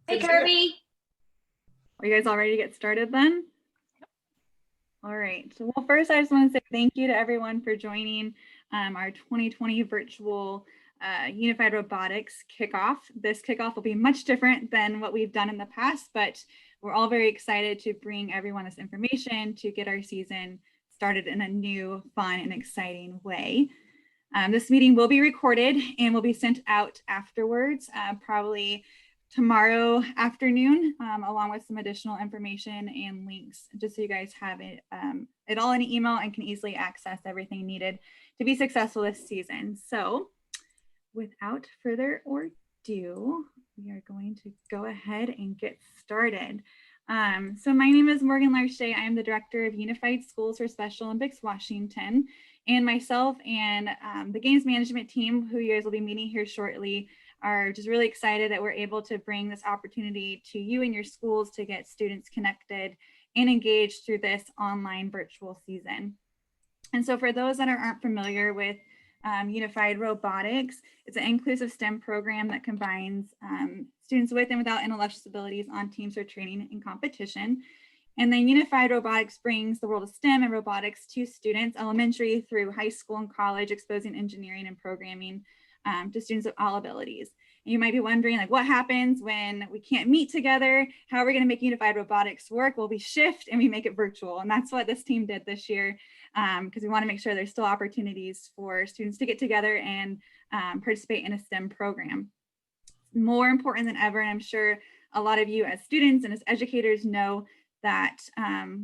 Hey, Kirby. Are you guys all ready to get started then? All right. So, well, first, I just want to say thank you to everyone for joining our 2020 virtual Unified Robotics Kickoff. This kickoff will be much different than what we've done in the past, but we're all very excited to bring everyone this information to get our season started in a new, fun, and exciting way. This meeting will be recorded and will be sent out afterwards, probably tomorrow afternoon, along with some additional information and links, just so you guys have it all in an email and can easily access everything needed to be successful this season. So without further ado, we are going to go ahead and get started. So my name is Morgan Larche. I am the Director of Unified Schools for Special Olympics Washington, and myself and the games management team, who you guys will be meeting here shortly, are just really excited that we're able to bring this opportunity to you and your schools to get students connected and engaged through this online virtual season. And so for those that aren't familiar with Unified Robotics, it's an inclusive STEM program that combines students with and without intellectual disabilities on teams for training and competition. And then Unified Robotics brings the world of STEM and robotics to students, elementary through high school and college, exposing engineering and programming to students of all abilities. And you might be wondering, like, what happens when we can't meet together? How are we going to make Unified Robotics work? Well, we shift and we make it virtual. And that's what this team did this year, because we want to make sure there's still opportunities for students to get together and participate in a STEM program. More important than ever, and I'm sure a lot of you as students and as educators know that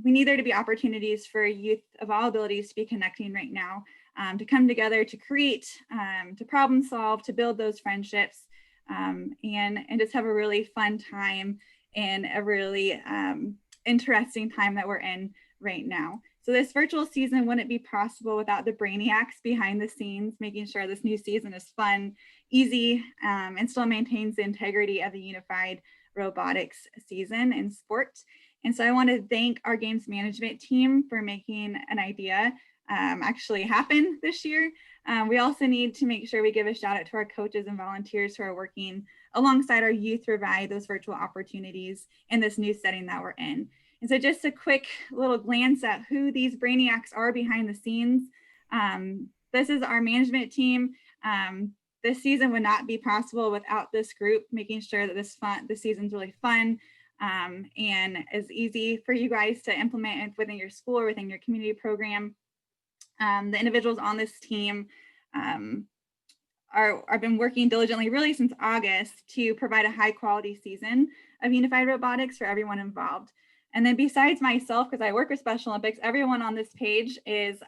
we need there to be opportunities for youth of all abilities to be connecting right now, to come together, to create, to problem solve, to build those friendships, and just have a really fun time and a really interesting time that we're in right now. So this virtual season wouldn't be possible without the brainiacs behind the scenes, making sure this new season is fun, easy, and still maintains the integrity of the Unified Robotics season in sport. And so I want to thank our games management team for making an idea actually happen this year. We also need to make sure we give a shout out to our coaches and volunteers who are working alongside our youth to provide those virtual opportunities in this new setting that we're in. And so just a quick little glance at who these brainiacs are behind the scenes. This is our management team. This season would not be possible without this group, making sure that this season's really fun and is easy for you guys to implement within your school or within your community program. The individuals on this team have been working diligently really since August to provide a high quality season of Unified Robotics for everyone involved. And then besides myself, because I work with Special Olympics, everyone on this page is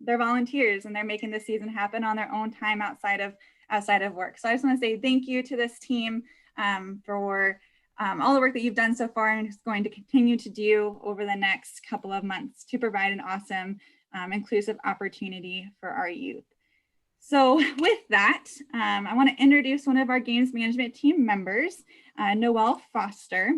they're volunteers and they're making this season happen on their own time outside of work. So I just want to say thank you to this team for all the work that you've done so far and is going to continue to do over the next couple of months to provide an awesome inclusive opportunity for our youth. So with that, I want to introduce one of our games management team members, Noelle Foster.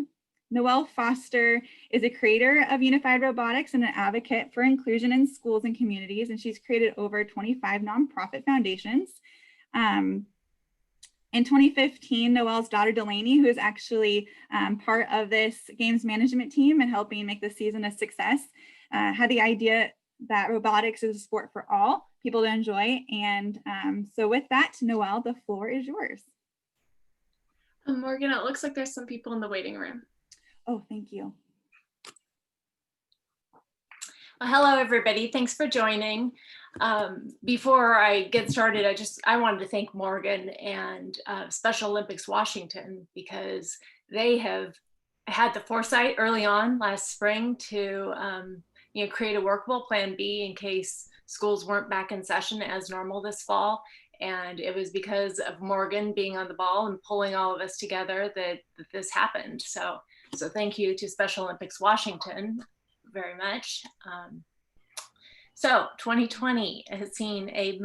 Noelle Foster is a creator of Unified Robotics and an advocate for inclusion in schools and communities, and she's created over 25 nonprofit foundations. In 2015, Noelle's daughter Delaney, who is actually part of this games management team and helping make this season a success, had the idea that robotics is a sport for all people to enjoy. And so with that, Noelle, the floor is yours. Morgan, it looks like there's some people in the waiting room. Oh, thank you. Well, hello, everybody. Thanks for joining. Before I get started, I wanted to thank Morgan and Special Olympics Washington, because they have had the foresight early on last spring to create a workable plan B in case schools weren't back in session as normal this fall. And it was because of Morgan being on the ball and pulling all of us together that this happened. So thank you to Special Olympics Washington very much. So 2020 has seen a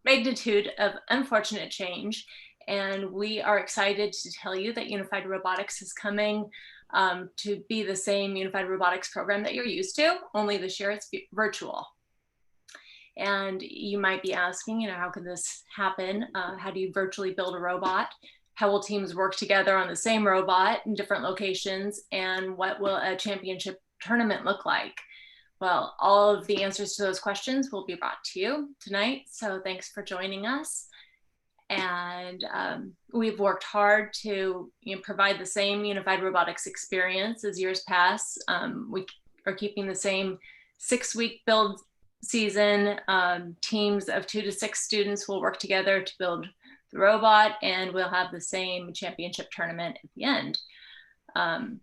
magnitude of unfortunate change, and we are excited to tell you that Unified Robotics is coming to be the same Unified Robotics program that you're used to, only this year it's virtual. And you might be asking, how can this happen? How do you virtually build a robot? how will teams work together on the same robot in different locations, and what will a championship tournament look like? Well, all of the answers to those questions will be brought to you tonight. So thanks for joining us. And we've worked hard to provide the same unified robotics experience as years past. We are keeping the same 6-week build season. Teams of 2 to 6 students will work together to build the robot, and we'll have the same championship tournament at the end.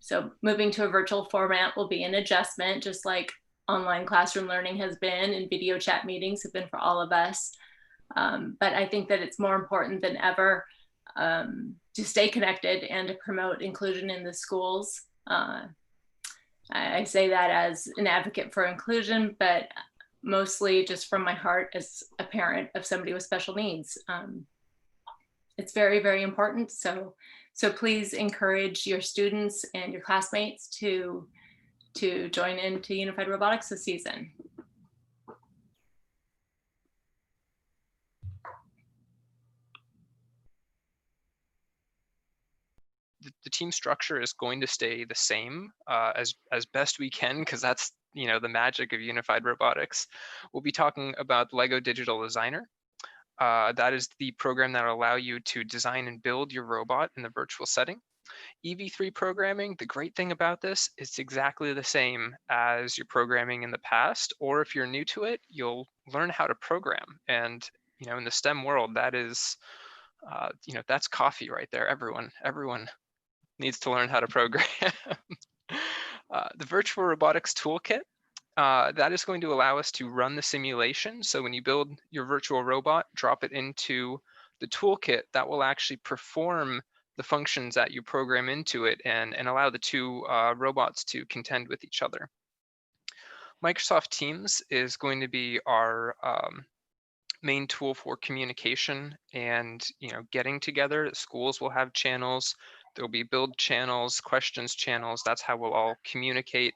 So moving to a virtual format will be an adjustment, just like online classroom learning has been, and video chat meetings have been for all of us. But I think that it's more important than ever to stay connected and to promote inclusion in the schools. I say that as an advocate for inclusion, but mostly just from my heart as a parent of somebody with special needs. It's very, very important. So please encourage your students and your classmates to join into Unified Robotics this season. The team structure is going to stay the same as best we can, because that's the magic of Unified Robotics. We'll be talking about Lego Digital Designer. That is the program that will allow you to design and build your robot in the virtual setting. EV3 programming, the great thing about this, it's exactly the same as your programming in the past, or if you're new to it, you'll learn how to program. And in the STEM world, that is that's coffee right there. Everyone needs to learn how to program. The Virtual Robotics Toolkit, that is going to allow us to run the simulation. So when you build your virtual robot, drop it into the toolkit, that will actually perform the functions that you program into it and allow the two robots to contend with each other. Microsoft Teams is going to be our main tool for communication and getting together. Schools will have channels. There'll be build channels, questions channels. That's how we'll all communicate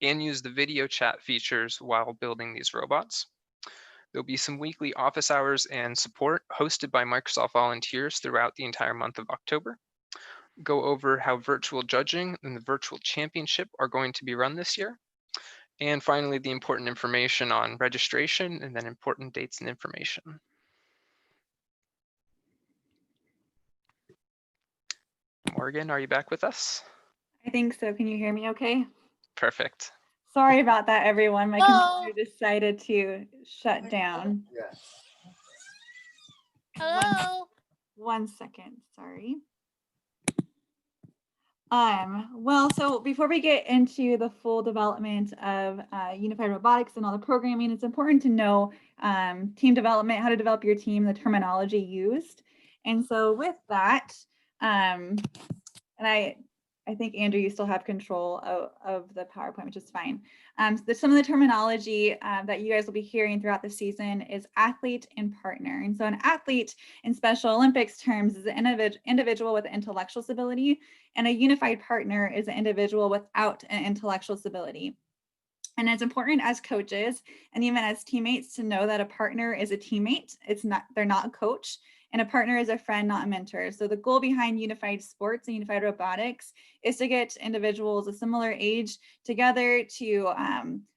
and use the video chat features while building these robots. There'll be some weekly office hours and support hosted by Microsoft volunteers throughout the entire month of October. Go over how virtual judging and the virtual championship are going to be run this year. And finally, the important information on registration, and then important dates and information. Morgan, are you back with us? I think so. Can you hear me okay? Perfect. Sorry about that, everyone. My computer decided to shut down. Yes. Hello. One second, sorry. Well, so before we get into the full development of Unified Robotics and all the programming, it's important to know team development, how to develop your team, the terminology used. And so with that, and I think, Andrew, you still have control of the PowerPoint, which is fine. Some of the terminology that you guys will be hearing throughout the season is athlete and partner. And so an athlete in Special Olympics terms is an individual with intellectual disability, and a unified partner is an individual without an intellectual disability. And it's important as coaches and even as teammates to know that a partner is a teammate. They're not a coach. And a partner is a friend, not a mentor. So the goal behind Unified Sports and Unified Robotics is to get individuals of similar age together to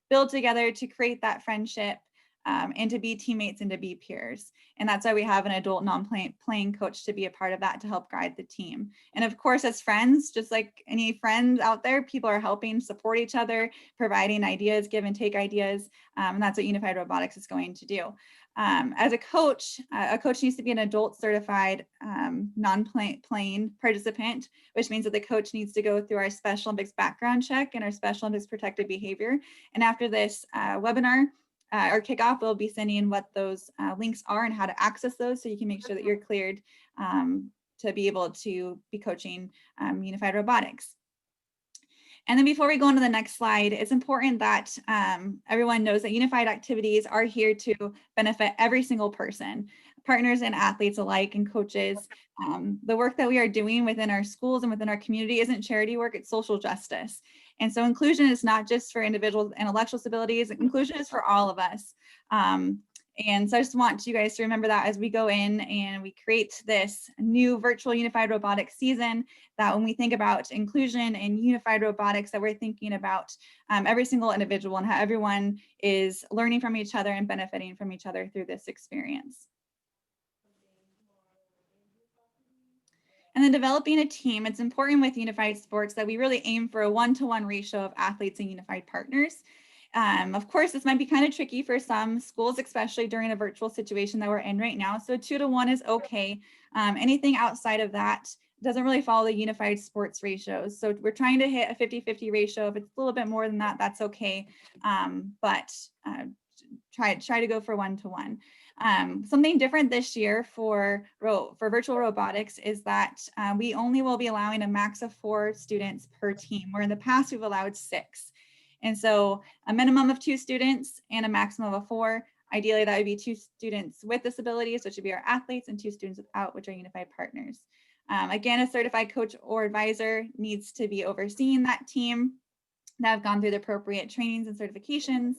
build together, to create that friendship, and to be teammates and to be peers. And that's why we have an adult non-playing coach to be a part of that, to help guide the team. And of course, as friends, just like any friends out there, people are helping support each other, providing ideas, give and take ideas. And that's what Unified Robotics is going to do. As a coach needs to be an adult certified non-playing participant, which means that the coach needs to go through our Special Olympics background check and our Special Olympics protected behavior. And after this webinar or kickoff, we'll be sending what those links are and how to access those, so you can make sure that you're cleared to be able to be coaching Unified Robotics. And then before we go on to the next slide, it's important that everyone knows that unified activities are here to benefit every single person, partners and athletes alike, and coaches. The work that we are doing within our schools and within our community isn't charity work, it's social justice. And so inclusion is not just for individuals with intellectual disabilities, inclusion is for all of us. And so I just want you guys to remember that as we go in and we create this new virtual unified robotics season, that when we think about inclusion and unified robotics, that we're thinking about every single individual and how everyone is learning from each other and benefiting from each other through this experience. And then developing a team, it's important with unified sports that we really aim for a 1-to-1 ratio of athletes and unified partners. Of course, this might be kind of tricky for some schools, especially during a virtual situation that we're in right now. So 2-to-1 is okay. Anything outside of that doesn't really follow the unified sports ratios. So we're trying to hit a 50-50 ratio. If it's a little bit more than that, that's okay. But try to go for 1-to-1. Something different this year for virtual robotics is that we only will be allowing a max of 4 students per team, where in the past we've allowed 6. And so a minimum of 2 students and a maximum of 4. Ideally, that would be 2 students with disabilities, which would be our athletes, and 2 students without, which are unified partners. Again, a certified coach or advisor needs to be overseeing that team that have gone through the appropriate trainings and certifications.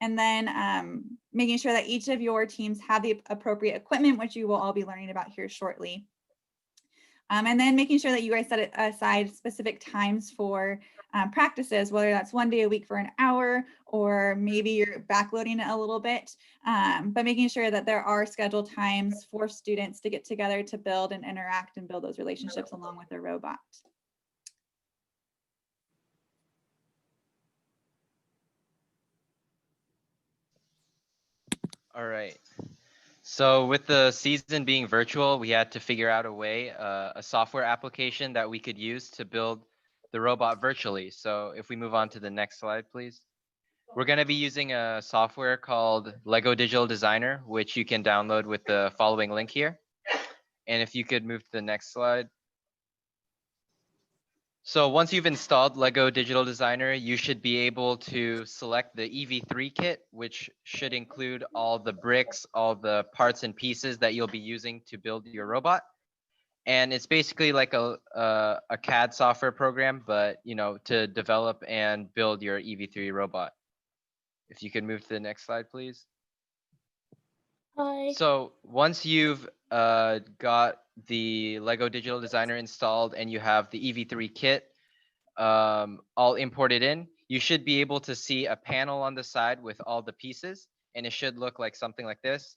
And then making sure that each of your teams have the appropriate equipment, which you will all be learning about here shortly. And then making sure that you guys set aside specific times for practices, whether that's 1 day a week for an hour, or maybe you're backloading it a little bit, but making sure that there are scheduled times for students to get together to build and interact and build those relationships along with their robot. All right. So with the season being virtual, we had to figure out a way, a software application that we could use to build the robot virtually. So if we move on to the next slide, please. We're going to be using a software called Lego Digital Designer, which you can download with the following link here. And if you could move to the next slide. So once you've installed Lego Digital Designer, you should be able to select the EV3 kit, which should include all the bricks, all the parts and pieces that you'll be using to build your robot. And it's basically like a CAD software program, but to develop and build your EV3 robot. If you could move to the next slide, please. Hi. So once you've got the Lego Digital Designer installed and you have the EV3 kit all imported in, you should be able to see a panel on the side with all the pieces, and it should look like something like this.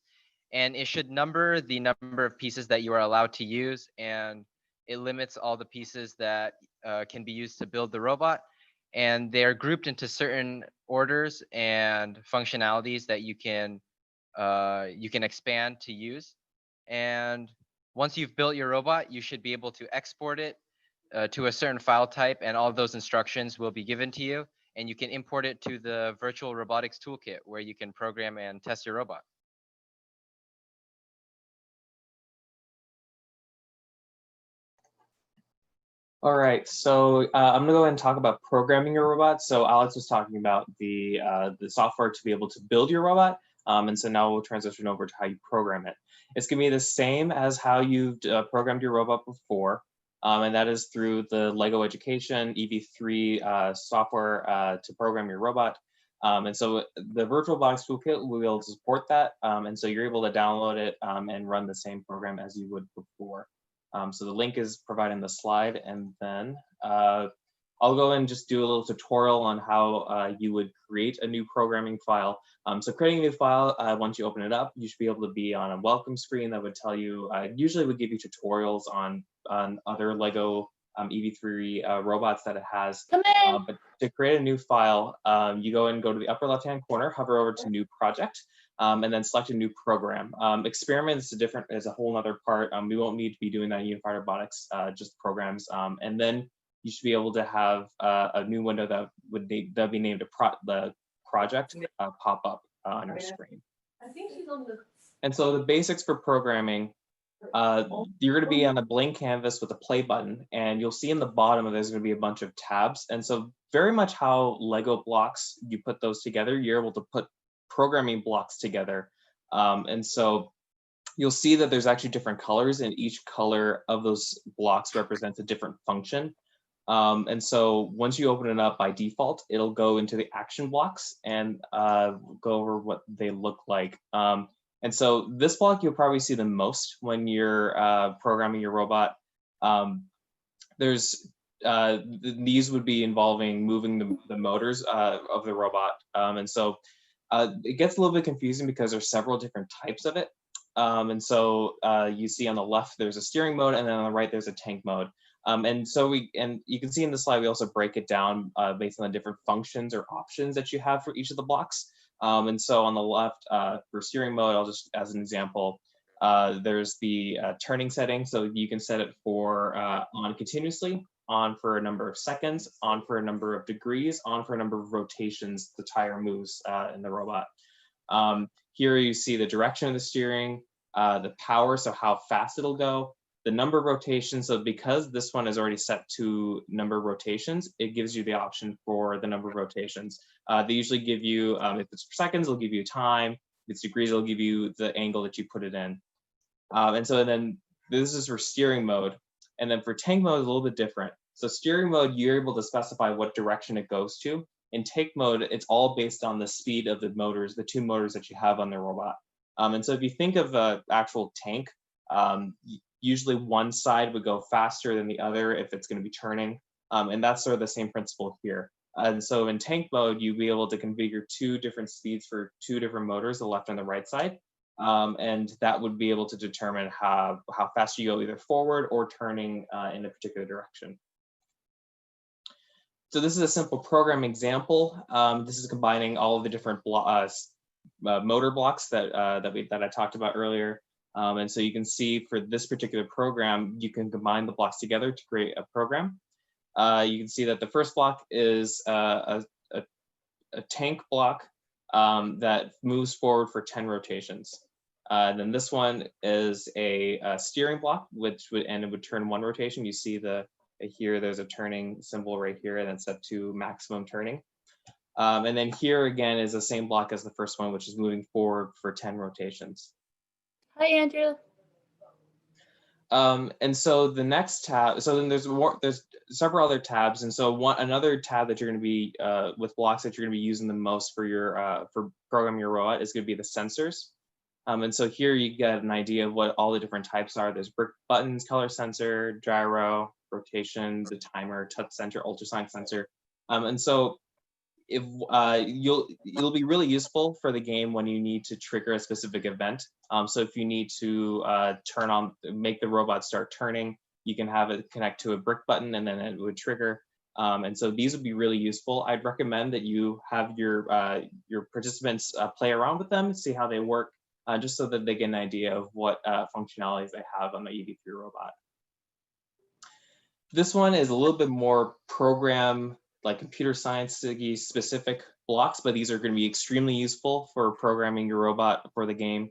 And it should number the number of pieces that you are allowed to use, and it limits all the pieces that can be used to build the robot. And they're grouped into certain orders and functionalities that you can expand to use. And once you've built your robot, you should be able to export it to a certain file type, and all of those instructions will be given to you, and you can import it to the virtual robotics toolkit where you can program and test your robot. All right, so I'm gonna go ahead and talk about programming your robot. So Alex was talking about the software to be able to build your robot. And so now we'll transition over to how you program it. It's gonna be the same as how you've programmed your robot before. And that is through the Lego Education EV3 software to program your robot. And so the Virtual Robotics Toolkit will be able to support that. And so you're able to download it and run the same program as you would before. So the link is provided in the slide, and then I'll go and just do a little tutorial on how you would create a new programming file. So creating a new file, once you open it up, you should be able to be on a welcome screen that would tell you, usually would give you tutorials on other Lego EV3 robots that it has. But to create a new file, you go and go to the upper left-hand corner, hover over to New Project, and then select a new program. Experiment is a whole other part. We won't need to be doing that in Unified Robotics, just programs. And then you should be able to have a new window that would be named the project pop up on your screen. I think she's on the. And so the basics for programming, you're going to be on a blank canvas with a play button, and you'll see in the bottom there's going to be a bunch of tabs. And so very much how Lego blocks, you put those together, you're able to put programming blocks together. And so you'll see that there's actually different colors, and each color of those blocks represents a different function. And so once you open it up by default, it'll go into the action blocks and go over what they look like. And so this block you'll probably see the most when you're programming your robot. These would be involving moving the motors of the robot. And so it gets a little bit confusing because there's several different types of it. And so you see on the left, there's a steering mode, and then on the right, there's a tank mode. And you can see in the slide, we also break it down based on the different functions or options that you have for each of the blocks. And so on the left, for steering mode, I'll just, as an example, there's the turning setting. So you can set it for on continuously, on for a number of seconds, on for a number of degrees, on for a number of rotations the tire moves in the robot. Here you see the direction of the steering, the power, so how fast it'll go, the number of rotations. So because this one is already set to number of rotations, it gives you the option for the number of rotations. They usually give you, if it's seconds, they'll give you time. If it's degrees, they'll give you the angle that you put it in. And so then this is for steering mode. And then for tank mode, it's a little bit different. So steering mode, you're able to specify what direction it goes to. In tank mode, it's all based on the speed of the motors, the two motors that you have on the robot. And so if you think of an actual tank, usually one side would go faster than the other if it's going to be turning. And that's sort of the same principle here. And so in tank mode, you'll be able to configure two different speeds for two different motors, the left and the right side. And that would be able to determine how fast you go either forward or turning in a particular direction. So this is a simple program example. This is combining all of the different motor blocks that I talked about earlier. And so you can see for this particular program, you can combine the blocks together to create a program. You can see that the first block is a tank block that moves forward for 10 rotations. Then this one is a steering block, which would turn one rotation. You see here, there's a turning symbol right here, and it's set to maximum turning. And then here again is the same block as the first one, which is moving forward for 10 rotations. Hi, Andrew. And so the next tab, so then there's several other tabs. And so another tab that you're going to be with blocks that you're going to be using the most for your for programming your robot is going to be the sensors. And so here you get an idea of what all the different types are. There's brick buttons, color sensor, gyro, rotation, the timer, touch sensor, ultrasonic sensor. And so if you'll be really useful for the game when you need to trigger a specific event. So if you need to make the robot start turning, you can have it connect to a brick button and then it would trigger. And so these would be really useful. I'd recommend that you have your participants play around with them, see how they work, just so that they get an idea of what functionalities they have on the EV3 robot. This one is a little bit more program, like computer science specific blocks, but these are going to be extremely useful for programming your robot for the game.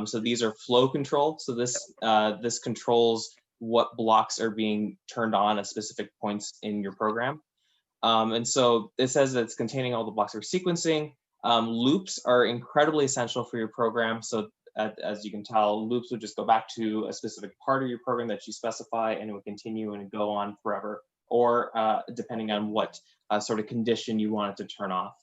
So these are flow control. So this controls what blocks are being turned on at specific points in your program. And so it says that it's containing all the blocks for sequencing. Loops are incredibly essential for your program. So as you can tell, loops would just go back to a specific part of your program that you specify, and it would continue and go on forever, or depending on what sort of condition you want it to turn off.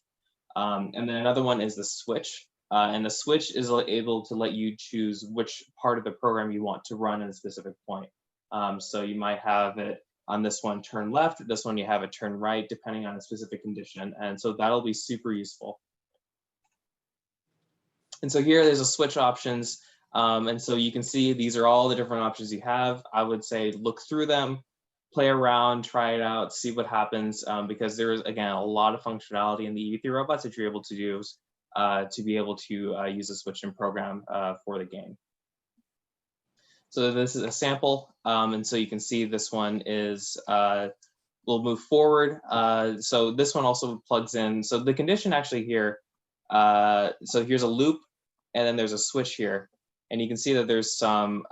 And then another one is the switch. And the switch is able to let you choose which part of the program you want to run at a specific point. So you might have it on this one turn left, this one you have it turn right, depending on a specific condition. And so that'll be super useful. And so here there's a switch options. And so you can see these are all the different options you have. I would say look through them, play around, try it out, see what happens, because there is, again, a lot of functionality in the EV3 robots that you're able to use to be able to use a switch and program for the game. So this is a sample. And so you can see this one is, we'll move forward. So this one also plugs in. So the condition actually here, so here's a loop, and then there's a switch here. And you can see that there's some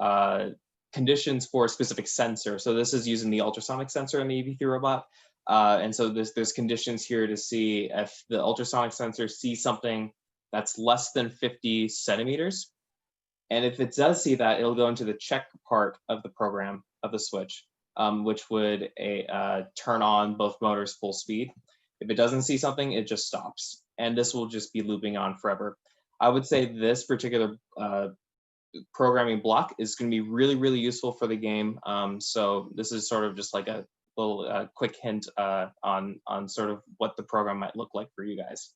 conditions for a specific sensor. So this is using the ultrasonic sensor in the EV3 robot. And so there's conditions here to see if the ultrasonic sensor sees something that's less than 50 centimeters. And if it does see that, it'll go into the check part of the program of the switch. which would turn on both motors full speed. If it doesn't see something, it just stops. And this will just be looping on forever. I would say this particular programming block is going to be really, really useful for the game. So this is sort of just like a little quick hint on sort of what the program might look like for you guys.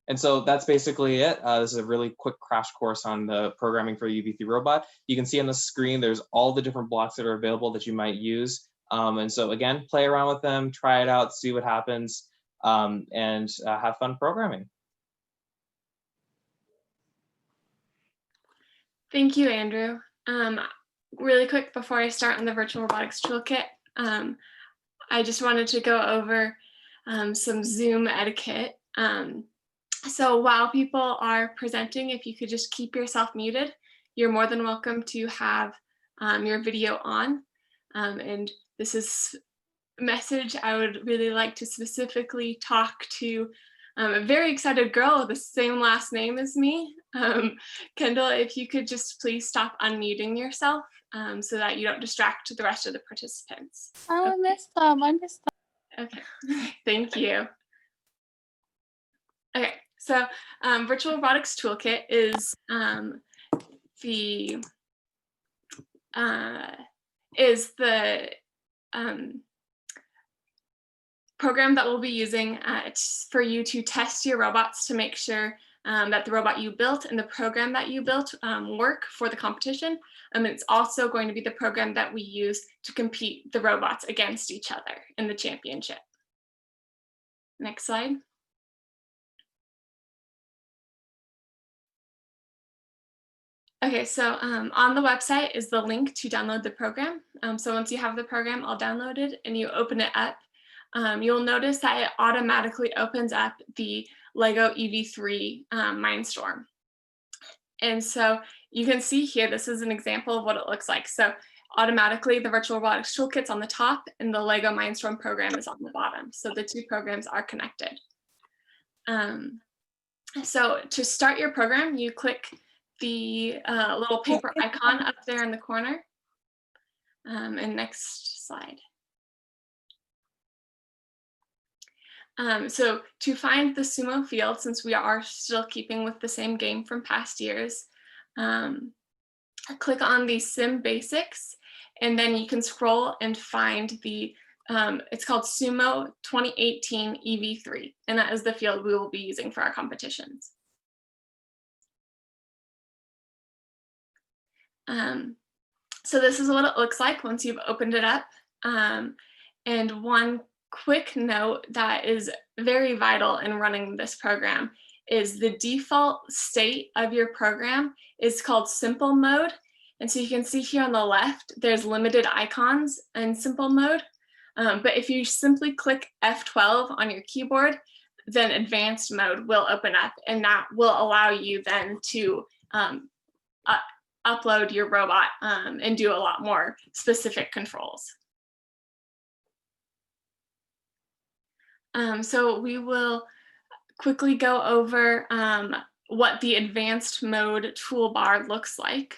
And so that's basically it. This is a really quick crash course on the programming for the UV3 robot. You can see on the screen, there's all the different blocks that are available that you might use. And so again, play around with them, try it out, see what happens, and have fun programming. Thank you, Andrew. Really quick before I start on the Virtual Robotics Toolkit, I just wanted to go over some Zoom etiquette. So while people are presenting, if you could just keep yourself muted, you're more than welcome to have your video on. And this is a message I would really like to specifically talk to a very excited girl with the same last name as me. Kendall, if you could just please stop unmuting yourself so that you don't distract the rest of the participants. Oh, I missed them. I missed them. Okay, thank you. Okay, so Virtual Robotics Toolkit is the program that we'll be using for you to test your robots to make sure that the robot you built and the program that you built work for the competition. It's also going to be the program that we use to compete the robots against each other in the championship. Next slide. Okay, so on the website is the link to download the program. So once you have the program all downloaded and you open it up, you'll notice that it automatically opens up the Lego EV3 Mindstorm. And so you can see here, this is an example of what it looks like. So automatically the Virtual Robotics Toolkit's on the top and the Lego Mindstorm program is on the bottom. So the two programs are connected. So to start your program, you click the little paper icon up there in the corner. And next slide. So to find the sumo field, since we are still keeping with the same game from past years, click on the Sim Basics, and then you can scroll and find the, it's called Sumo 2018 EV3, and that is the field we will be using for our competitions. So this is what it looks like once you've opened it up. And one quick note that is very vital in running this program is the default state of your program is called simple mode. And so you can see here on the left, there's limited icons in simple mode. But if you simply click F12 on your keyboard, then advanced mode will open up, and that will allow you then to upload your robot and do a lot more specific controls. So we will quickly go over what the advanced mode toolbar looks like.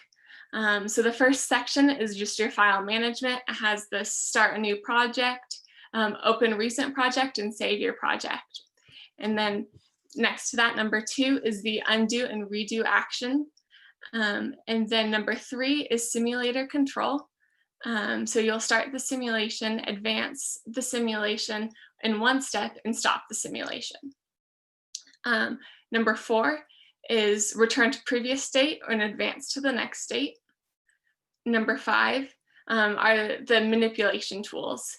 So the first section is just your file management. It has the start a new project, open recent project, and save your project. And then next to that, number 2 is the undo and redo action. And then number 3 is simulator control. So you'll start the simulation, advance the simulation in one step, and stop the simulation. Number 4 is return to previous state or advance to the next state. Number 5 are the manipulation tools.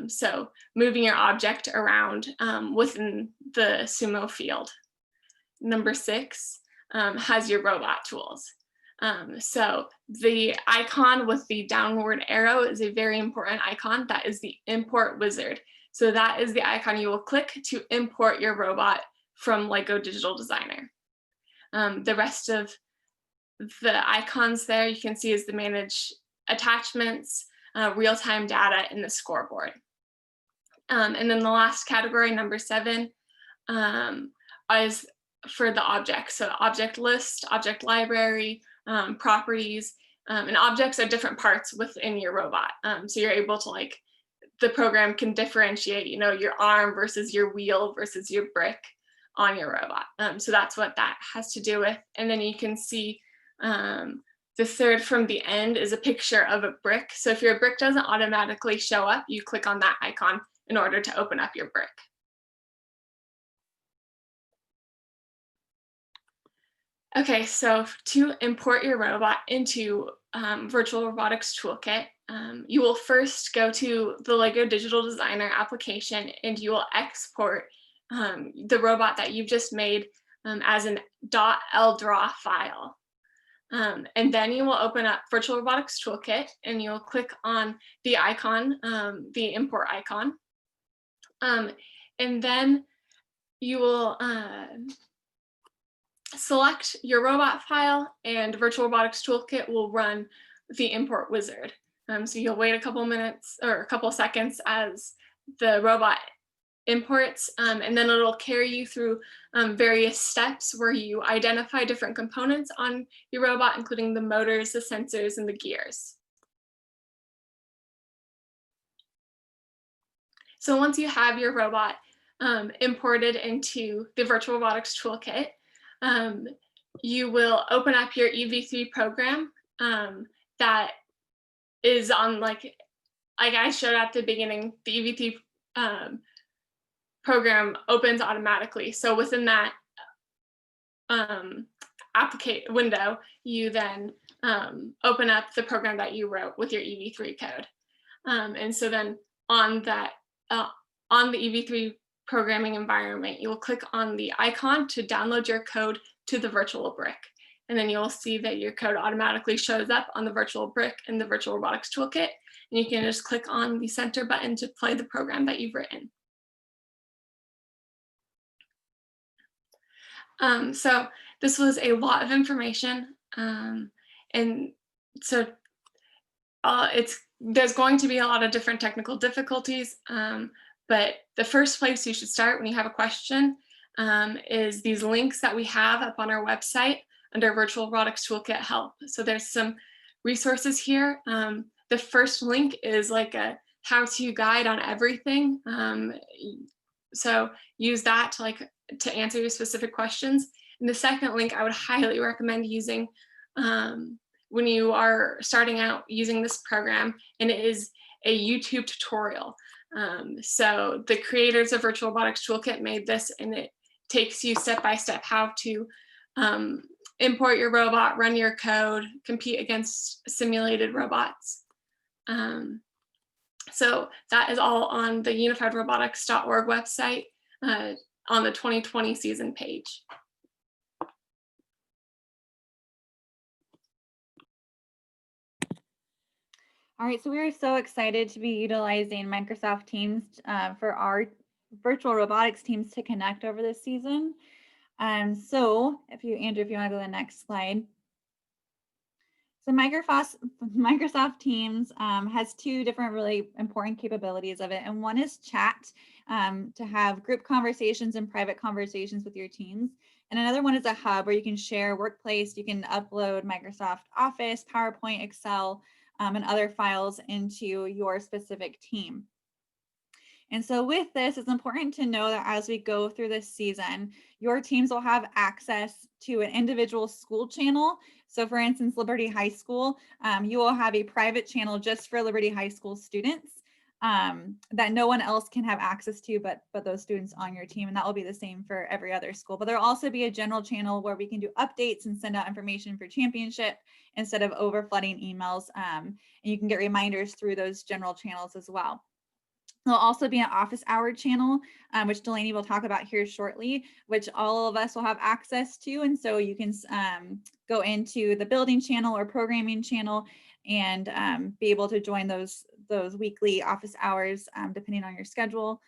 So moving your object around within the sumo field. Number 6 has your robot tools. So the icon with the downward arrow is a very important icon. That is the import wizard. So that is the icon you will click to import your robot from Lego Digital Designer. The rest of the icons there you can see is the manage attachments, real-time data, and the scoreboard. And then the last category, number 7, is for the object. So object list, object library, properties, And objects are different parts within your robot. So you're able to the program can differentiate, your arm versus your wheel versus your brick on your robot. So that's what that has to do with. And then you can see the third from the end is a picture of a brick. So if your brick doesn't automatically show up, you click on that icon in order to open up your brick. Okay, so to import your robot into Virtual Robotics Toolkit, you will first go to the LEGO Digital Designer application and you will export the robot that you've just made as an .ldraw file. And then you will open up Virtual Robotics Toolkit and you'll click on the icon, the import icon. And then you will select your robot file and Virtual Robotics Toolkit will run the import wizard. So you'll wait a couple minutes or a couple seconds as the robot imports, and then it'll carry you through various steps where you identify different components on your robot, including the motors, the sensors, and the gears. So once you have your robot imported into the Virtual Robotics Toolkit, you will open up your EV3 program that is on like I showed at the beginning, the EV3 program opens automatically. So within that window, you then open up the program that you wrote with your EV3 code. And so then on that, on the EV3 programming environment, you will click on the icon to download your code to the virtual brick. And then you'll see that your code automatically shows up on the virtual brick in the Virtual Robotics Toolkit. And you can just click on the center button to play the program that you've written. So this was a lot of information. And so there's going to be a lot of different technical difficulties. But the first place you should start when you have a question is these links that we have up on our website under Virtual Robotics Toolkit Help. So there's some resources here. The first link is like a how-to guide on everything. So use that to answer your specific questions. And the second link I would highly recommend using when you are starting out using this program, and it is a YouTube tutorial. So the creators of Virtual Robotics Toolkit made this, and it takes you step by step how to import your robot, run your code, compete against simulated robots. So that is all on the unifiedrobotics.org website on the 2020 season page. All right, so we are so excited to be utilizing Microsoft Teams for our virtual robotics teams to connect over this season. So Andrew, if you want to go to the next slide. So Microsoft Teams has two different really important capabilities of it. And one is chat to have group conversations and private conversations with your teams. And another one is a hub where you can share workplace, you can upload Microsoft Office, PowerPoint, Excel, and other files into your specific team. And so with this, it's important to know that as we go through this season, your teams will have access to an individual school channel. So for instance, Liberty High School, you will have a private channel just for Liberty High School students that no one else can have access to but those students on your team. And that will be the same for every other school. But there'll also be a general channel where we can do updates and send out information for championship instead of overflooding emails. And you can get reminders through those general channels as well. There'll also be an office hour channel, which Delaney will talk about here shortly, which all of us will have access to. And so you can go into the building channel or programming channel and be able to join those weekly office hours depending on your schedule.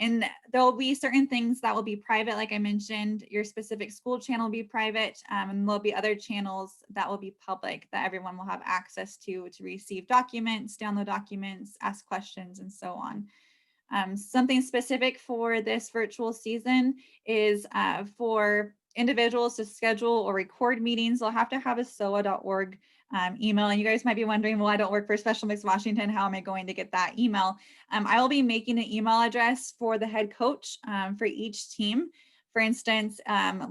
And there'll be certain things that will be private, like I mentioned, your specific school channel will be private, and there'll be other channels that will be public that everyone will have access to receive documents, download documents, ask questions, and so on. Something specific for this virtual season is for individuals to schedule or record meetings. They'll have to have a SOA.org email. And you guys might be wondering, well, I don't work for Special Olympics Washington. How am I going to get that email? I will be making an email address for the head coach for each team. For instance,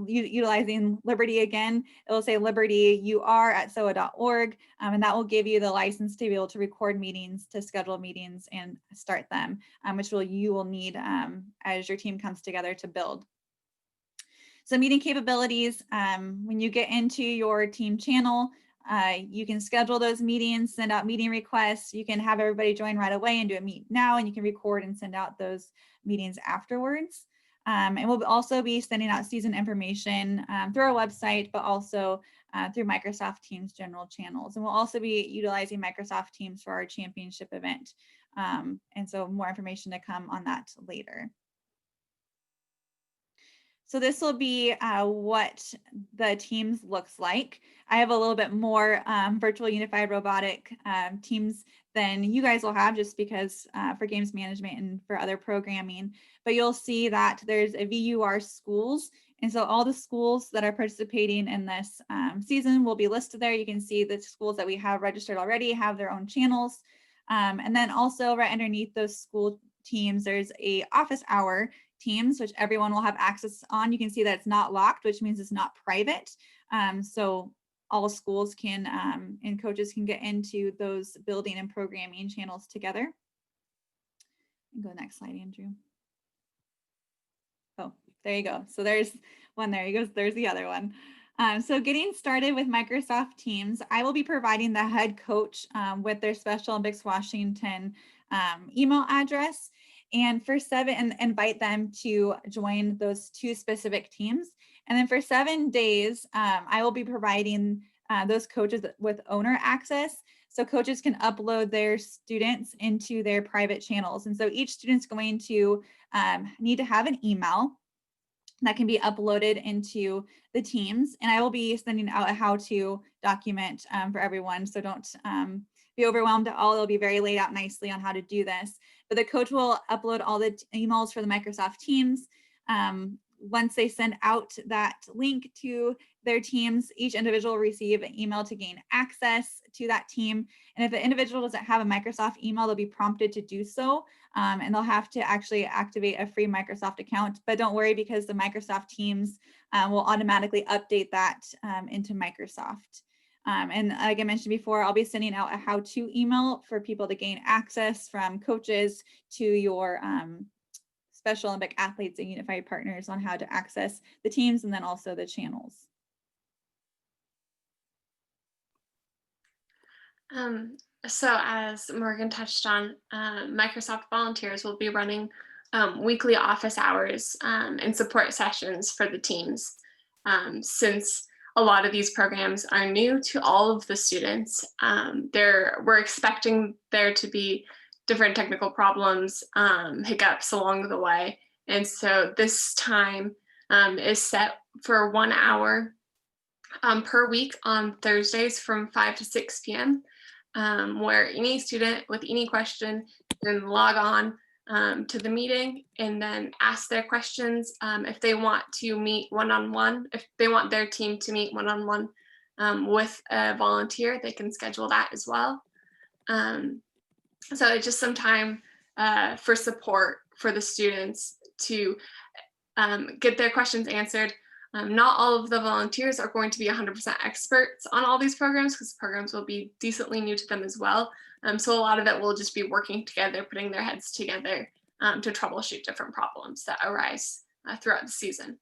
utilizing Liberty again, it will say libertyur@soa.org, and that will give you the license to be able to record meetings, to schedule meetings and start them, which you will need as your team comes together to build. So meeting capabilities, when you get into your team channel, you can schedule those meetings, send out meeting requests. You can have everybody join right away and do a meet now, and you can record and send out those meetings afterwards. And we'll also be sending out season information through our website, but also through Microsoft Teams general channels. And we'll also be utilizing Microsoft Teams for our championship event. And so more information to come on that later. So this will be what the teams looks like. I have a little bit more virtual unified robotic teams than you guys will have, just because for games management and for other programming. But you'll see that there's a VUR schools. And so all the schools that are participating in this season will be listed there. You can see the schools that we have registered already have their own channels. And then also right underneath those school teams, there's a office hour teams, which everyone will have access on. You can see that it's not locked, which means it's not private. So all schools can and coaches can get into those building and programming channels together. Go next slide, Andrew. Oh, there you go. So there's one, there he goes. There's the other one. So getting started with Microsoft Teams, I will be providing the head coach with their Special Olympics Washington email address. And for and invite them to join those 2 specific teams. And then for 7 days, I will be providing those coaches with owner access. So coaches can upload their students into their private channels. And so each student's going to need to have an email that can be uploaded into the teams. And I will be sending out a how-to document for everyone. So don't be overwhelmed at all. It'll be very laid out nicely on how to do this. But the coach will upload all the emails for the Microsoft Teams. Once they send out that link to their teams, each individual will receive an email to gain access to that team. And if the individual doesn't have a Microsoft email, they'll be prompted to do so. And they'll have to actually activate a free Microsoft account. But don't worry, because the Microsoft Teams will automatically update that into Microsoft. And like I mentioned before, I'll be sending out a how-to email for people to gain access from coaches to your Special Olympic athletes and unified partners on how to access the teams and then also the channels. So as Morgan touched on, Microsoft volunteers will be running weekly office hours and support sessions for the teams. Since a lot of these programs are new to all of the students, we're expecting there to be different technical problems, hiccups along the way. And so this time is set for 1 hour per week on Thursdays from 5 to 6 p.m. Where any student with any question can log on to the meeting and then ask their questions. If they want to meet one-on-one, if they want their team to meet one-on-one with a volunteer, they can schedule that as well. So it's just some time for support for the students to get their questions answered. Not all of the volunteers are going to be 100% experts on all these programs, because programs will be decently new to them as well. So a lot of it will just be working together, putting their heads together to troubleshoot different problems that arise throughout the season.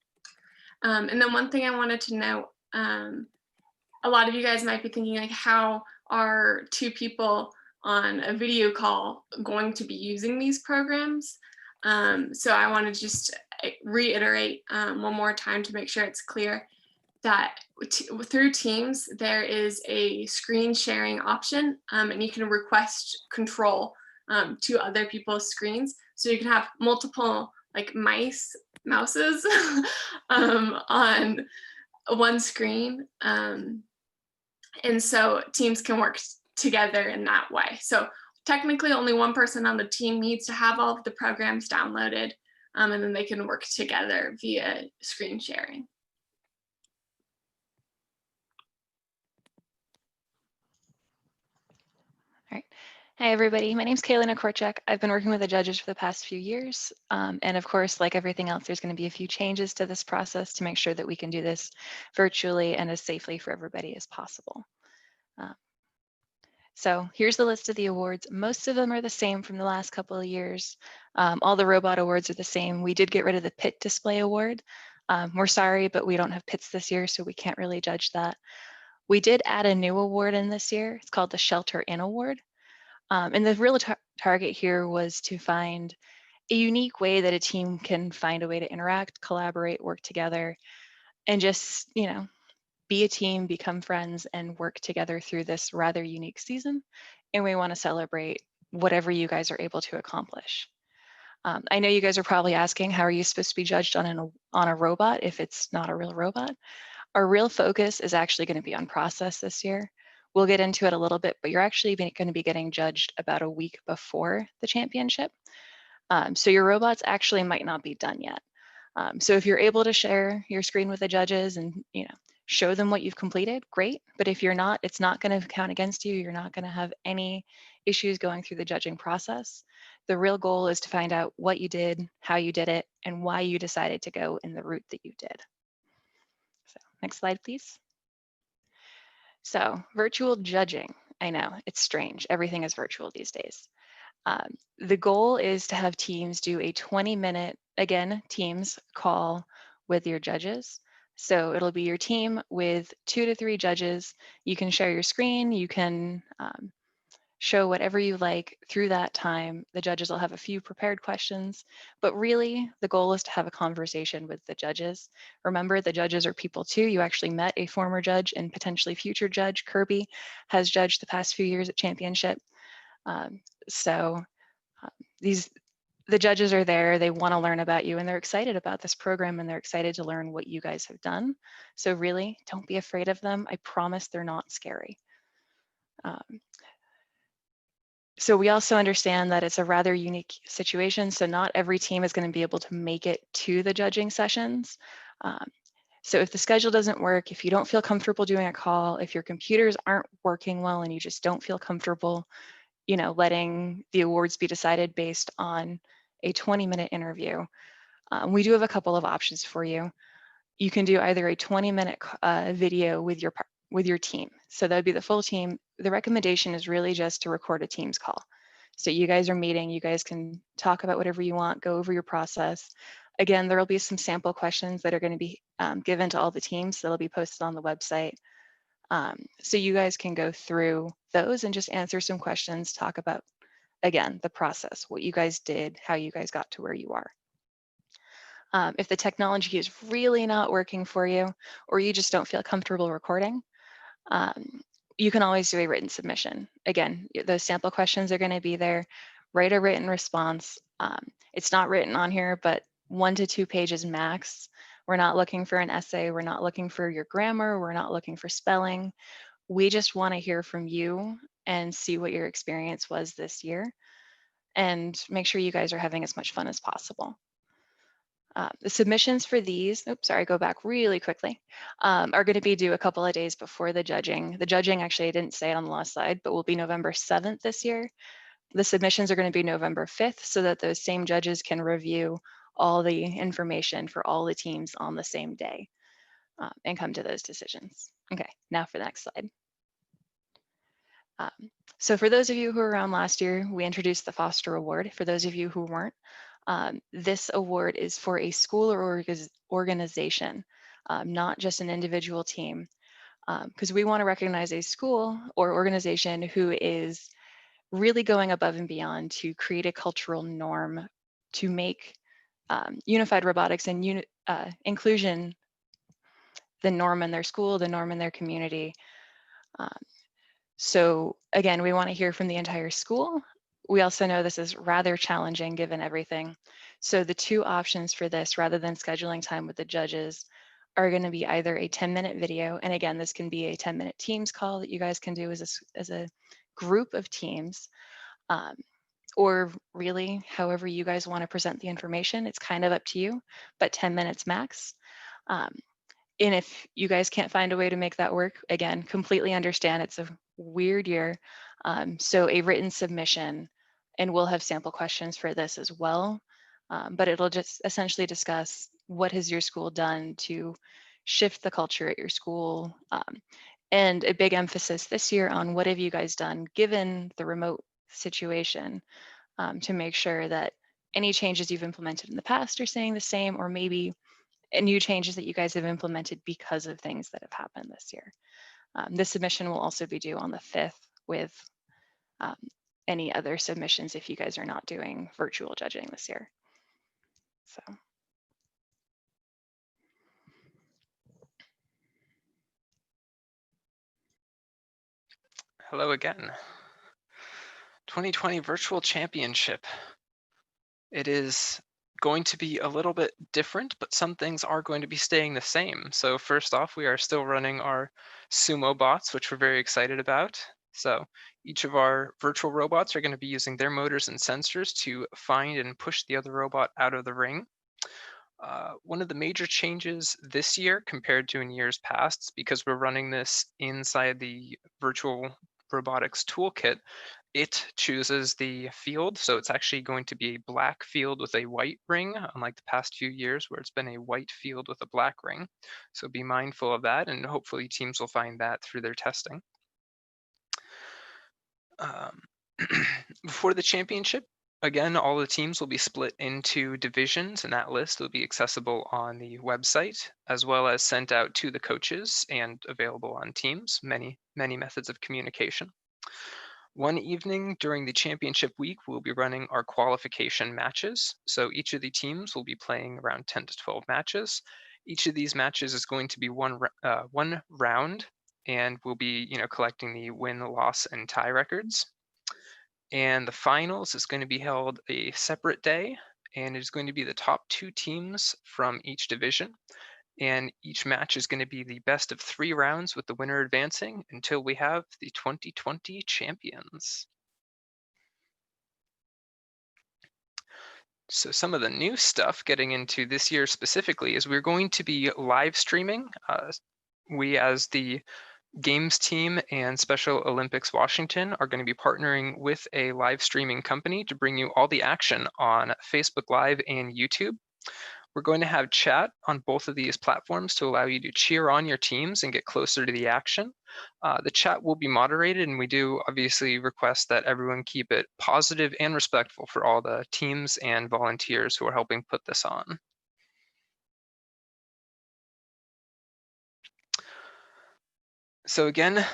And then one thing I wanted to note, a lot of you guys might be thinking, like, how are 2 people on a video call going to be using these programs? So I want to just reiterate one more time to make sure it's clear that through Teams, there is a screen sharing option, and you can request control to other people's screens. So you can have multiple like mouses on one screen. And so teams can work together in that way. So technically only one person on the team needs to have all of the programs downloaded, and then they can work together via screen sharing. Hi, everybody. My name's Kaylina Korchak. I've been working with the judges for the past few years. And of course, like everything else, there's going to be a few changes to this process to make sure that we can do this virtually and as safely for everybody as possible. So here's the list of the awards. Most of them are the same from the last couple of years. All the robot awards are the same. We did get rid of the pit display award. We're sorry, but we don't have pits this year, so we can't really judge that. We did add a new award in this year. It's called the Shelter In Award. And the real target here was to find a unique way that a team can find a way to interact, collaborate, work together, and just, be a team, become friends, and work together through this rather unique season. And we want to celebrate whatever you guys are able to accomplish. I know you guys are probably asking, how are you supposed to be judged on a robot if it's not a real robot? Our real focus is actually going to be on process this year. We'll get into it a little bit, but you're actually going to be getting judged about a week before the championship. So your robots actually might not be done yet. So if you're able to share your screen with the judges and show them what you've completed, great. But if you're not, it's not going to count against you. You're not going to have any issues going through the judging process. The real goal is to find out what you did, how you did it, and why you decided to go in the route that you did. So next slide, please. So virtual judging, I know it's strange. Everything is virtual these days. The goal is to have teams do a 20-minute, again, Teams call with your judges. So it'll be your team with 2 to 3 judges. You can share your screen. You can show whatever you like through that time. The judges will have a few prepared questions, but really the goal is to have a conversation with the judges. Remember, the judges are people too. You actually met a former judge and potentially future judge. Kirby has judged the past few years at championship. The judges are there, they want to learn about you, and they're excited about this program, and they're excited to learn what you guys have done. So really, don't be afraid of them. I promise they're not scary. So we also understand that it's a rather unique situation, so not every team is going to be able to make it to the judging sessions. So if the schedule doesn't work, if you don't feel comfortable doing a call, if your computers aren't working well and you just don't feel comfortable, letting the awards be decided based on a 20-minute interview, we do have a couple of options for you. You can do either a 20-minute video with your team. So that would be the full team. The recommendation is really just to record a Teams call. So you guys are meeting, you guys can talk about whatever you want, go over your process. Again, there will be some sample questions that are going to be given to all the teams that'll be posted on the website. So you guys can go through those and just answer some questions, talk about, again, the process, what you guys did, how you guys got to where you are. If the technology is really not working for you, or you just don't feel comfortable recording, you can always do a written submission. Again, those sample questions are going to be there. Write a written response. It's not written on here, but 1 to 2 pages max. We're not looking for an essay. We're not looking for your grammar. We're not looking for spelling. We just want to hear from you and see what your experience was this year and make sure you guys are having as much fun as possible. The submissions for these, go back really quickly, are going to be due a couple of days before the judging. The judging, actually, I didn't say it on the last slide, but will be November 7th this year. The submissions are going to be November 5th so that those same judges can review all the information for all the teams on the same day and come to those decisions. Okay, now for the next slide. So for those of you who were around last year, we introduced the Foster Award. For those of you who weren't, this award is for a school or organization, not just an individual team, because we want to recognize a school or organization who is really going above and beyond to create a cultural norm to make unified robotics and inclusion the norm in their school, the norm in their community. So again, we want to hear from the entire school. We also know this is rather challenging given everything. So the 2 options for this, rather than scheduling time with the judges, are going to be either a 10-minute video, and again, this can be a 10-minute Teams call that you guys can do as a group of teams, or really however you guys want to present the information. It's kind of up to you, but 10 minutes max. And if you guys can't find a way to make that work, again, completely understand it's a weird year. So a written submission, and we'll have sample questions for this as well, but it'll just essentially discuss what has your school done to shift the culture at your school, and a big emphasis this year on what have you guys done given the remote situation, to make sure that any changes you've implemented in the past are staying the same, or maybe new changes that you guys have implemented because of things that have happened this year. This submission will also be due on the 5th with any other submissions if you guys are not doing virtual judging this year. So. Hello again. 2020 Virtual Championship. It is going to be a little bit different, but some things are going to be staying the same. So first off, we are still running our sumo bots, which we're very excited about. So each of our virtual robots are going to be using their motors and sensors to find and push the other robot out of the ring. One of the major changes this year compared to in years past, because we're running this inside the virtual robotics toolkit, it chooses the field. So it's actually going to be a black field with a white ring, unlike the past few years where it's been a white field with a black ring. So be mindful of that, and hopefully teams will find that through their testing. Before the championship, again, all the teams will be split into divisions, and that list will be accessible on the website, as well as sent out to the coaches and available on Teams, many methods of communication. One evening during the championship week, we'll be running our qualification matches. So each of the teams will be playing around 10 to 12 matches. Each of these matches is going to be one round, and we'll be collecting the win, loss, and tie records. And the finals is going to be held a separate day, and it's going to be the top 2 teams from each division. And each match is going to be the best of 3 rounds with the winner advancing until we have the 2020 champions. So some of the new stuff getting into this year specifically is we're going to be live streaming. We as the Games team and Special Olympics Washington are going to be partnering with a live streaming company to bring you all the action on Facebook Live and YouTube. We're going to have chat on both of these platforms to allow you to cheer on your teams and get closer to the action. The chat will be moderated, and we do obviously request that everyone keep it positive and respectful for all the teams and volunteers who are helping put this on. So again,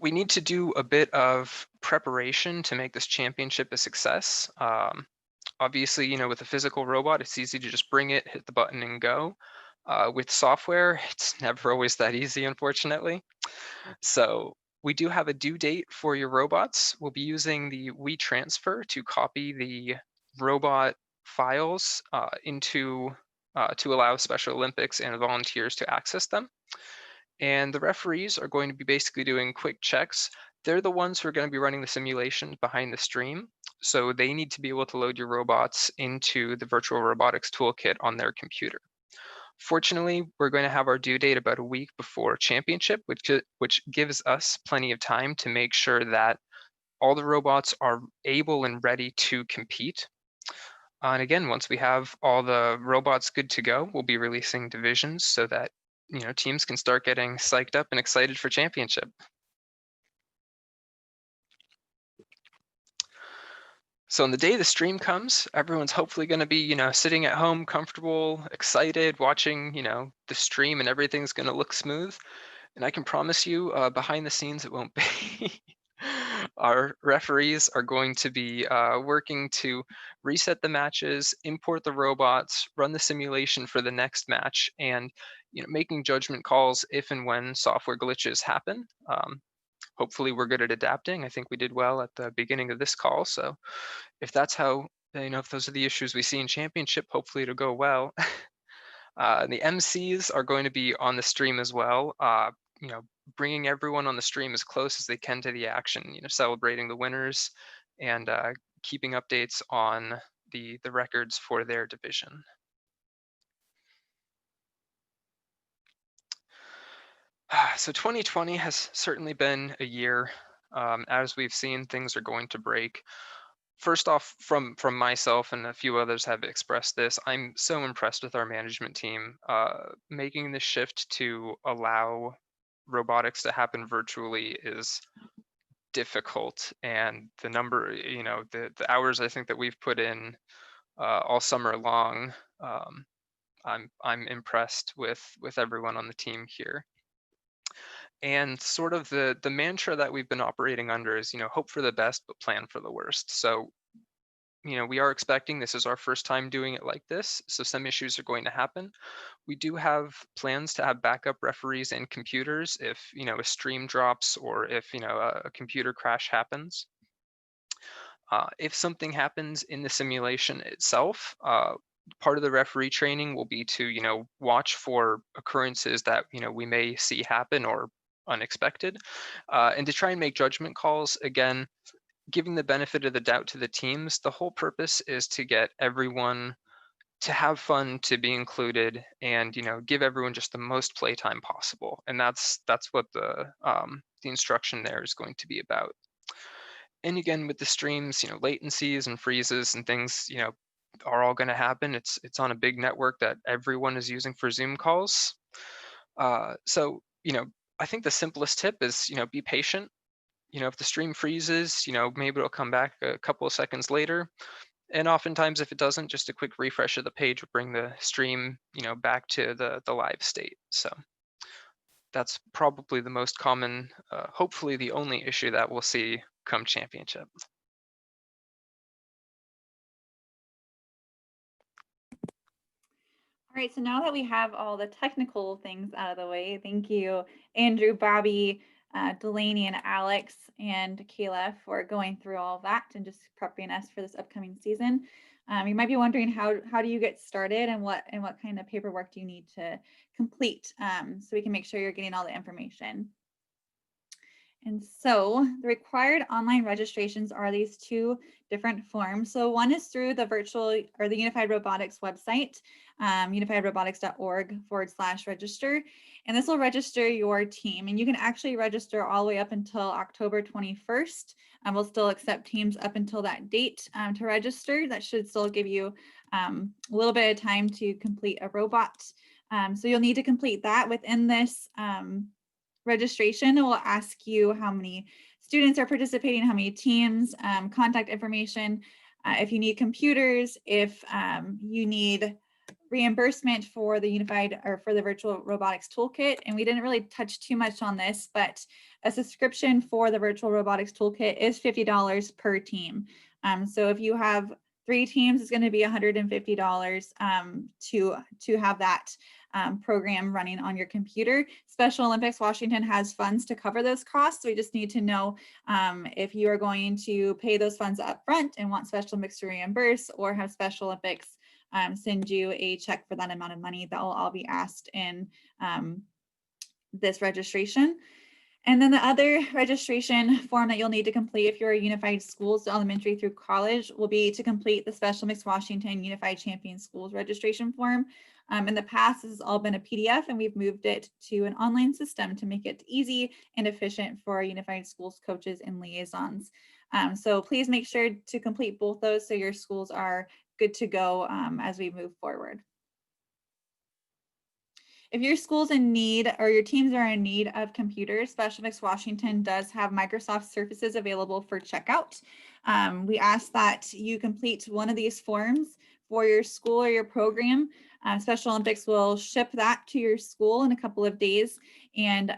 we need to do a bit of preparation to make this championship a success. Obviously, with a physical robot, it's easy to just bring it, hit the button, and go. With software, it's never always that easy, unfortunately. So we do have a due date for your robots. We'll be using the WeTransfer to copy the robot files to allow Special Olympics and volunteers to access them. And the referees are going to be basically doing quick checks. They're the ones who are going to be running the simulation behind the stream. So they need to be able to load your robots into the virtual robotics toolkit on their computer. Fortunately, we're going to have our due date about a week before championship, which gives us plenty of time to make sure that all the robots are able and ready to compete. And again, once we have all the robots good to go, we'll be releasing divisions so that teams can start getting psyched up and excited for championship. So on the day the stream comes, everyone's hopefully going to be, sitting at home, comfortable, excited, watching, the stream, and everything's going to look smooth. And I can promise you, behind the scenes, it won't be. Our referees are going to be working to reset the matches, import the robots, run the simulation for the next match, and making judgment calls if and when software glitches happen. Hopefully we're good at adapting. I think we did well at the beginning of this call. So if that's how, if those are the issues we see in championship, hopefully it'll go well. The MCs are going to be on the stream as well. Bringing everyone on the stream as close as they can to the action, celebrating the winners and keeping updates on the records for their division. So 2020 has certainly been a year As we've seen, things are going to break. First off, from myself and a few others have expressed this, I'm so impressed with our management team. Making the shift to allow robotics to happen virtually is difficult, and the number, the hours I think that we've put in all summer long, I'm impressed with everyone on the team here. And sort of the mantra that we've been operating under is, hope for the best but plan for the worst. So we are expecting, this is our first time doing it like this, so some issues are going to happen. We do have plans to have backup referees and computers if a stream drops, or if a computer crash happens. If something happens in the simulation itself, part of the referee training will be to watch for occurrences that we may see happen or unexpected, and to try and make judgment calls. Again, giving the benefit of the doubt to the teams. The whole purpose is to get everyone to have fun, to be included, and give everyone just the most playtime possible. And that's what the instruction there is going to be about. And again, with the streams, latencies and freezes and things, are all going to happen. It's on a big network that everyone is using for Zoom calls. So I think the simplest tip is be patient. If the stream freezes, maybe it'll come back a couple of seconds later. And oftentimes, if it doesn't, just a quick refresh of the page will bring the stream, back to the live state. So that's probably the most common, hopefully the only issue that we'll see come championship. All right, so now that we have all the technical things out of the way, thank you, Andrew, Bobby, Delaney, and Alex, and Kayla for going through all of that and just prepping us for this upcoming season. You might be wondering how do you get started, and what kind of paperwork do you need to complete, so we can make sure you're getting all the information. And so the required online registrations are these two different forms. So one is through the virtual or the Unified Robotics website, unifiedrobotics.org/register. And this will register your team. And you can actually register all the way up until October 21st. We'll still accept teams up until that date to register. That should still give you a little bit of time to complete a robot. So you'll need to complete that within this registration. It will ask you how many students are participating, how many teams, contact information, if you need computers, if you need reimbursement for the unified or for the virtual robotics toolkit. And we didn't really touch too much on this, but a subscription for the virtual robotics toolkit is $50 per team. So if you have 3 teams, it's going to be $150 to have that program running on your computer. Special Olympics Washington has funds to cover those costs. So we just need to know if you are going to pay those funds up front and want Special Olympics to reimburse, or have Special Olympics send you a check for that amount of money. That will all be asked in this registration. And then the other registration form that you'll need to complete if you're a Unified Schools, elementary through college, will be to complete the Special Olympics Washington Unified Champion Schools registration form. In the past, this has all been a PDF, and we've moved it to an online system to make it easy and efficient for Unified Schools coaches and liaisons. So please make sure to complete both those so your schools are good to go as we move forward. If your school's in need, or your teams are in need of computers, Special Olympics Washington does have Microsoft Surfaces available for checkout. We ask that you complete one of these forms for your school or your program. Special Olympics will ship that to your school in a couple of days. And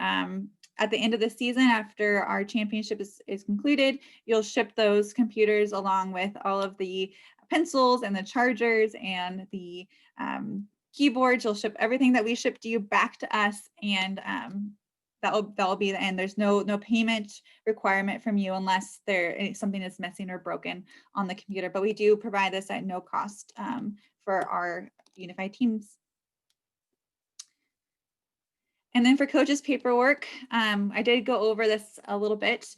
at the end of the season, after our championship is concluded, you'll ship those computers along with all of the pencils and the chargers and the keyboards. You'll ship everything that we shipped you back to us, and that will be the end. There's no payment requirement from you unless something is missing or broken on the computer. But we do provide this at no cost for our unified teams. And then for coaches' paperwork, I did go over this a little bit,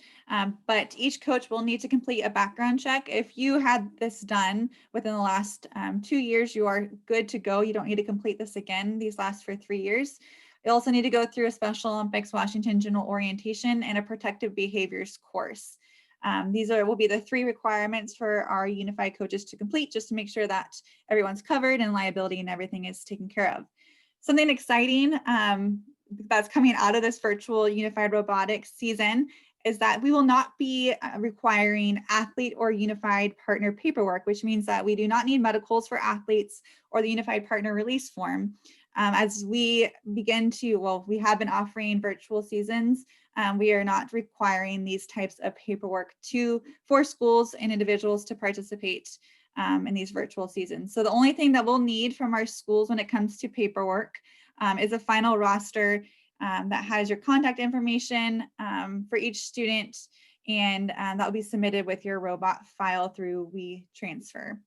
but each coach will need to complete a background check. If you had this done within the last 2 years, you are good to go. You don't need to complete this again. These last for 3 years. They also need to go through a Special Olympics Washington General Orientation and a Protective Behaviors course. These will be the 3 requirements for our unified coaches to complete, just to make sure that everyone's covered and liability and everything is taken care of. Something exciting that's coming out of this virtual unified robotics season is that we will not be requiring athlete or unified partner paperwork, which means that we do not need medicals for athletes or the unified partner release form. As we begin to, well, we have been offering virtual seasons. We are not requiring these types of paperwork for schools and individuals to participate in these virtual seasons. So the only thing that we'll need from our schools when it comes to paperwork is a final roster that has your contact information for each student, and that will be submitted with your robot file through WeTransfer.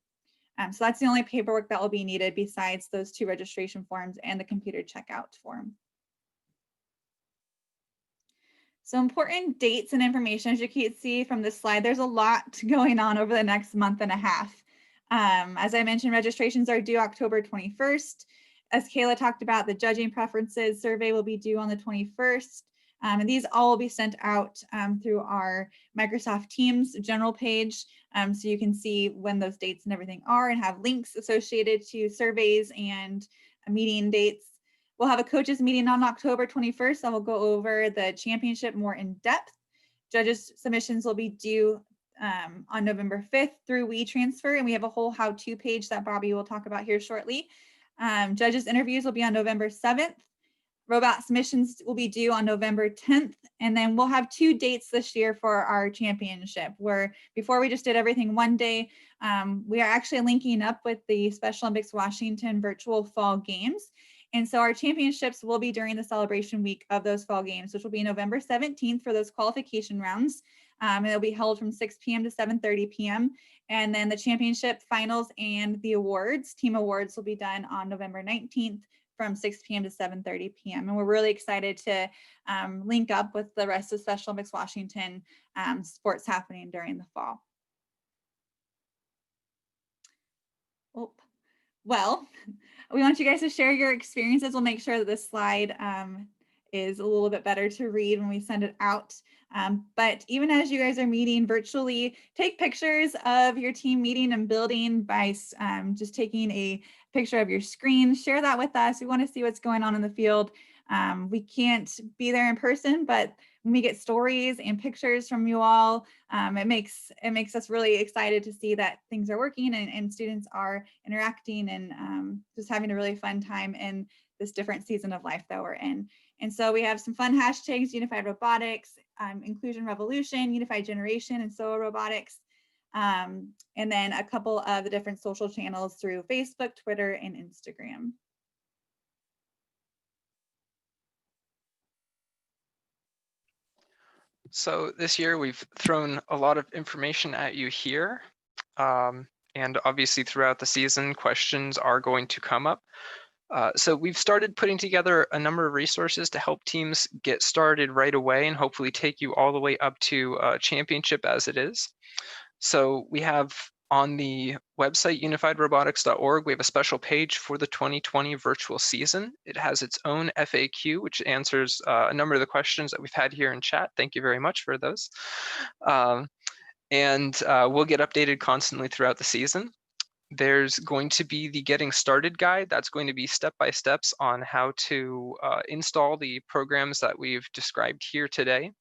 So that's the only paperwork that will be needed besides those 2 registration forms and the computer checkout form. So important dates and information, as you can see from this slide, there's a lot going on over the next month and a half. As I mentioned, registrations are due October 21st. As Kayla talked about, the judging preferences survey will be due on the 21st. And these all will be sent out through our Microsoft Teams general page. So you can see when those dates and everything are and have links associated to surveys and meeting dates. We'll have a coaches meeting on October 21st that will go over the championship more in depth. Judges submissions will be due on November 5th through WeTransfer, and we have a whole how-to page that Bobby will talk about here shortly. Judges interviews will be on November 7th. Robot submissions will be due on November 10th. And then we'll have 2 dates this year for our championship, where before we just did everything one day. We are actually linking up with the Special Olympics Washington virtual fall games. And so our championships will be during the celebration week of those fall games, which will be November 17th for those qualification rounds. And it'll be held from 6 p.m. to 7:30 p.m. And then the championship finals and the awards, team awards, will be done on November 19th from 6 p.m. to 7:30 p.m. And we're really excited to link up with the rest of Special Olympics Washington sports happening during the fall. Oh, well, we want you guys to share your experiences. We'll make sure that this slide is a little bit better to read when we send it out. But even as you guys are meeting virtually, take pictures of your team meeting and building by just taking a picture of your screen. Share that with us. We want to see what's going on in the field. We can't be there in person, but when we get stories and pictures from you all, it makes us really excited to see that things are working and students are interacting and just having a really fun time in this different season of life that we're in. And so we have some fun hashtags: Unified Robotics, Inclusion Revolution, Unified Generation, and SOA Robotics. And then a couple of the different social channels through Facebook, Twitter, and Instagram. So this year we've thrown a lot of information at you here. And obviously throughout the season, questions are going to come up. So we've started putting together a number of resources to help teams get started right away and hopefully take you all the way up to championship as it is. So we have on the website unifiedrobotics.org, we have a special page for the 2020 virtual season. It has its own FAQ, which answers a number of the questions that we've had here in chat. Thank you very much for those. And we'll get updated constantly throughout the season. There's going to be the Getting Started guide. That's going to be step-by-steps on how to install the programs that we've described here today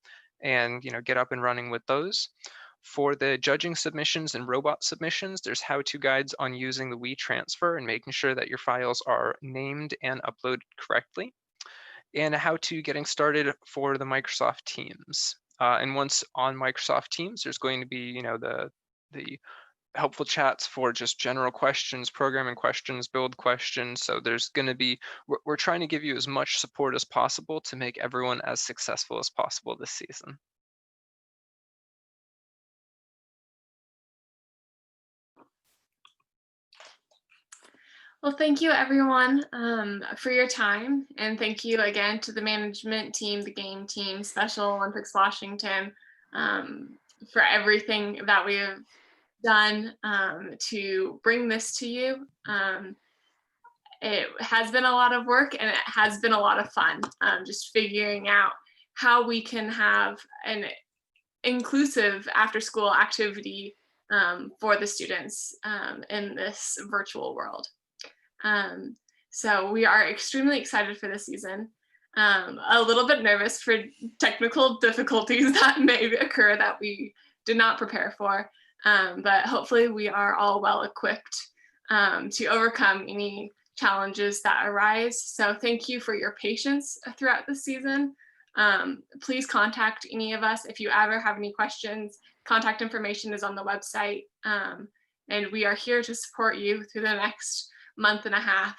and get up and running with those. For the judging submissions and robot submissions, there's how-to guides on using the WeTransfer and making sure that your files are named and uploaded correctly, and a how-to getting started for the Microsoft Teams. And once on Microsoft Teams, there's going to be the helpful chats for just general questions, programming questions, build questions. So there's going to be, we're trying to give you as much support as possible to make everyone as successful as possible this season. Well, thank you everyone for your time, and thank you again to the management team, the game team, Special Olympics Washington, for everything that we have done to bring this to you. it has been a lot of work and it has been a lot of fun, just figuring out how we can have an inclusive after-school activity for the students in this virtual world. So we are extremely excited for this season. A little bit nervous for technical difficulties that may occur that we did not prepare for, but hopefully we are all well equipped to overcome any challenges that arise. So thank you for your patience throughout the season. Please contact any of us if you ever have any questions. Contact information is on the website, and we are here to support you through the next month and a half.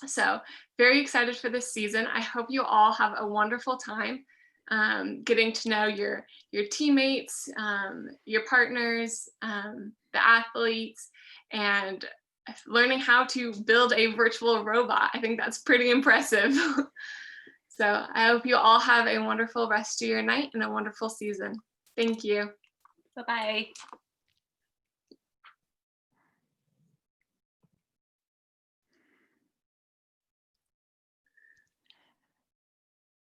So very excited for this season. I hope you all have a wonderful time getting to know your teammates, your partners, the athletes, and learning how to build a virtual robot. I think that's pretty impressive. So I hope you all have a wonderful rest of your night and a wonderful season. Thank you. Bye-bye.